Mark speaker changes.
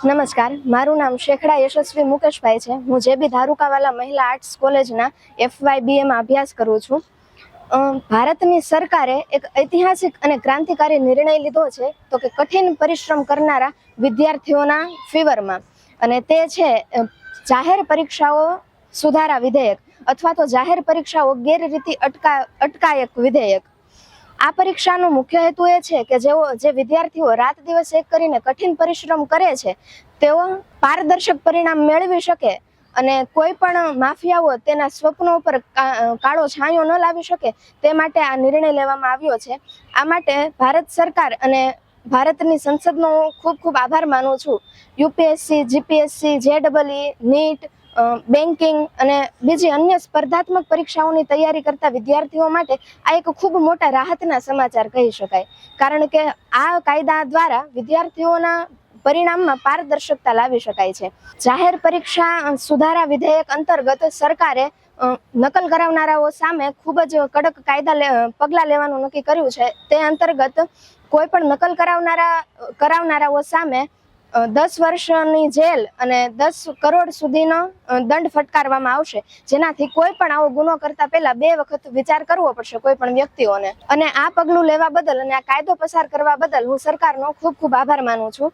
Speaker 1: નમસ્કાર, મારું નામ શેખડા યશસ્વી મુકેશભાઈ છે। હું જેબી ધારુકાવાલા મહિલા આર્ટ્સ કોલેજના FYBA માં અભ્યાસ કરું છું। ભારતની સરકારે એક ઐતિહાસિક અને ક્રાંતિકારી નિર્ણય લીધો છે તો કે કઠિન પરિશ્રમ કરનારા વિદ્યાર્થીઓના ફેવરમાં, અને તે છે જાહેર પરીક્ષાઓ સુધારા વિધેયક અથવા તો જાહેર પરીક્ષાઓ ગેરરીતિ અટકાયક વિધેયક। આ પરીક્ષાનો મુખ્ય હેતુ એ છે કે જે વિદ્યાર્થીઓ રાત દિવસ એક કરીને કઠિન પરિશ્રમ કરે છે તેઓ પારદર્શક પરિણામ મેળવી શકે અને કોઈ પણ માફિયાઓ તેના સ્વપ્નો પર કાળો છાંયો ન લાવી શકે તે માટે આ નિર્ણય લેવામાં આવ્યો છે। આ માટે ભારત સરકાર અને ભારતની સંસદનો ખૂબ ખૂબ આભાર માનું છું। UPSC, GPSC, JEE, NEET, banking અને બીજી અન્ય સ્પર્ધાત્મક પરીક્ષાઓની તૈયારી કરતા વિદ્યાર્થીઓ માટે આ એક ખૂબ મોટા રાહતના સમાચાર કહી શકાય, કારણ કે આ કાયદા દ્વારા વિદ્યાર્થીઓના પરિણામમાં પારદર્શકતા લાવી શકાય છે। જાહેર પરીક્ષા સુધારા વિધેયક અંતર્ગત સરકારે નકલ કરાવનારાઓ સામે ખૂબ જ કડક પગલાં લેવાનું નક્કી કર્યું છે। તે અંતર્ગત કોઈ પણ નકલ કરાવનારાઓ સામે 10 વર્ષની જેલ અને 10 કરોડ સુધીનો દંડ ફટકારવામાં આવશે, જેનાથી કોઈ પણ આવો ગુનો કરતા પહેલા 2 વખત વિચાર કરવો પડશે કોઈ પણ વ્યક્તિઓને। અને આ પગલું લેવા બદલ અને આ કાયદો પસાર કરવા બદલ હું સરકારનો ખૂબ ખૂબ આભાર માનું છું।